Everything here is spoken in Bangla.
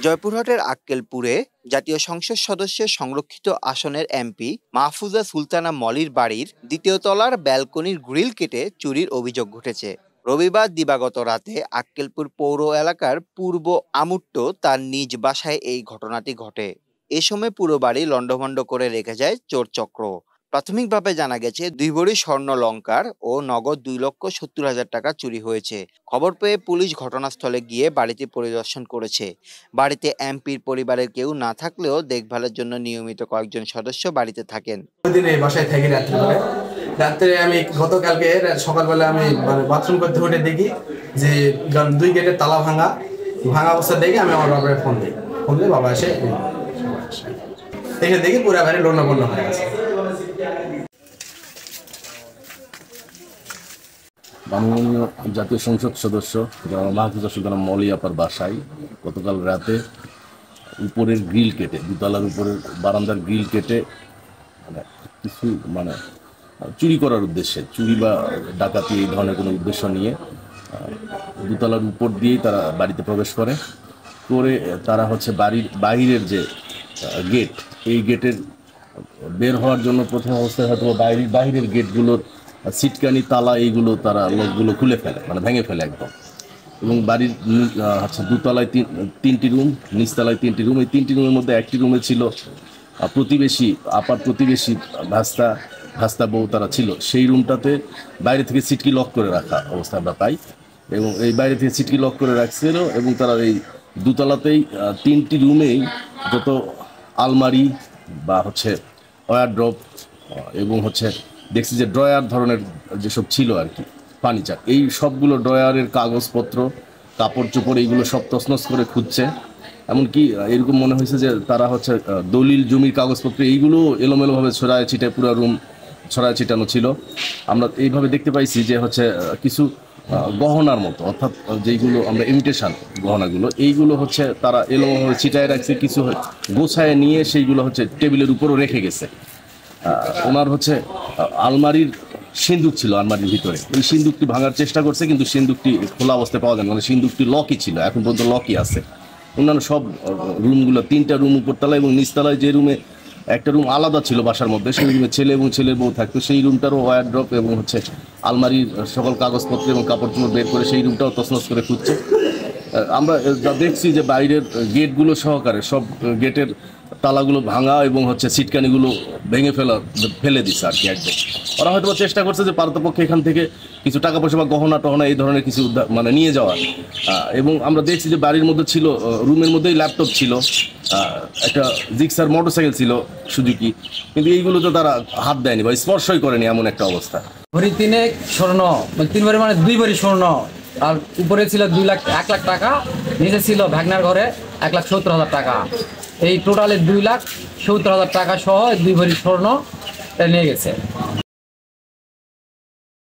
জয়পুরহাটের আক্কেলপুরে জাতীয় সংসদ সদস্যের সংরক্ষিত আসনের এমপি মাহফুজা সুলতানা মলির বাড়ির দ্বিতীয় তলার ব্যালকনির গ্রিল কেটে চুরির অভিযোগ ঘটেছে। রবিবার দিবাগত রাতে আক্কেলপুর পৌর এলাকার পূর্ব আমুট্ট তার নিজ বাসায় এই ঘটনাটি ঘটে। এ সময় পুরো বাড়ি লণ্ডভণ্ড করে রেখে যায় চোর চক্র। প্রাথমিকভাবে জানা গেছে 2 ভরি স্বর্ণালংকার ও নগদ 2,70,000 টাকা চুরি হয়েছে। খবর পেয়ে পুলিশ ঘটনাস্থলে গিয়ে বাড়িটি পরিদর্শন করেছে। বাড়িতে এমপির পরিবারের কেউ না থাকলেও দেখভালের জন্য নিয়মিত কয়েকজন সদস্য বাড়িতে থাকেন। বাসায় থাকি রাত্রে আমি গতকালকে সকালবেলা আমি বাথরুম করতে উঠে দেখি যে 2 গেটের তালা ভাঙা অবস্থা দেখে আমি আমার বাবার ফোন দিই বাবা এসে দেখি পুরো বাড়ি লণ্ডভণ্ড হয়ে গেছে। মাননীয় জাতীয় সংসদ সদস্য মাহফুজা সুলতানা মলি আপার বাসায় গতকাল রাতে উপরের গ্রিল কেটে, দুতলার উপরের বারান্দার গ্রিল কেটে কিছু চুরি করার উদ্দেশ্যে, চুরি বা ডাকাতি এই ধরনের কোনো উদ্দেশ্য নিয়ে দুতলার উপর দিয়েই তারা বাড়িতে প্রবেশ করে তারা বাড়ির বাহিরের যে গেট, এই গেটের বের হওয়ার জন্য প্রথম অবস্থায় হয়তো বাহিরের গেটগুলোর সিটকানি তালা এইগুলো তারা লোকগুলো খুলে ফেলে, ভেঙে ফেলে একদম। এবং বাড়ির দুতলায় 3টি রুম, নিচতলায় 3টি রুম। এই 3টি রুমের মধ্যে একটি রুমে ছিল আপার প্রতিবেশী ভাস্তা বউ তারা ছিল। সেই রুমটাতে বাইরে থেকে সিটকি লক করে রাখা অবস্থা আমরা পাই, এবং এই বাইরে থেকে সিটকি লক করে রাখছিল। এবং তারা এই দুতলাতেই 3টি রুমেই যত আলমারি বা ওয়ারড্রপ এবং দেখছি যে ড্রয়ার ধরনের যেসব ছিল আর কি ফার্নিচার, এই সবগুলো ড্রয়ারের কাগজপত্র, কাপড় চোপড় এইগুলো সব তছনছ করে খুঁজছে। এমনকি এরকম মনে হয়েছে যে তারা দলিল জমির কাগজপত্র এইগুলো এলোমেলোভাবে ছড়ায় ছিটায় পুরো রুম ছড়ায় ছিটানো ছিল। আমরা এইভাবে দেখতে পাইছি যে কিছু গহনার মতো, অর্থাৎ যেইগুলো আমরা ইমিটেশন গহনাগুলো, এইগুলো তারা এলোমেলোভাবে ছিটায় রাখছে, কিছু গোছায় নিয়ে সেইগুলো টেবিলের উপরও রেখে গেছে। ওনার আলমারির সিন্দুক ছিল, আলমারির ভিতরে ওই সিন্দুকটি ভাঙার চেষ্টা করছে, কিন্তু সিন্দুকটি খোলা অবস্থায় পাওয়া যায় না, সিন্দুকটি লকই ছিল, এখন পর্যন্ত লকই আছে। অন্যান্য সব রুমগুলো, 3টা রুম উপরতলায় এবং নিচতলায় যে রুমে একটা রুম আলাদা ছিল বাসার মধ্যে, সেই রুমে ছেলে এবং ছেলের বউ থাকতো, সেই রুমটারও ওয়ারড্রপ এবং আলমারির সকল কাগজপত্র এবং কাপড় চোপড় বের করে সেই রুমটাও তছনছ করে খুঁজছে। আমরা যা দেখছি যে বাইরের গেটগুলো সহকারে সব গেটের তালাগুলো ভাঙা এবং সিটকানিগুলো ভেঙে ফেলে দিচ্ছে আর কি একদম। ওরা হয়তো চেষ্টা করছে যে পারতপক্ষে এখান থেকে কিছু টাকা পয়সা বা গহনা টহনা এই ধরনের কিছু নিয়ে যাওয়ার। এবং আমরা দেখছি যে বাড়ির মধ্যে ছিল, রুমের মধ্যেই ল্যাপটপ ছিল, একটা জিক্সার মোটরসাইকেল ছিল সুজুকি, কিন্তু এইগুলো তো তারা হাত দেয়নি বা স্পর্শই করেনি, এমন একটা অবস্থা। ভরি 3 স্বর্ণ, 3 ভরি 2 ভরি স্বর্ণ, আর উপরে ছিল 1 লাখ টাকা, নিচে ছিল ভ্যাগনার ঘরে 1,70,000 টাকা। এই টোটালে 2,70,000 টাকা সহ 2 ভরি স্বর্ণ নিয়ে গেছে।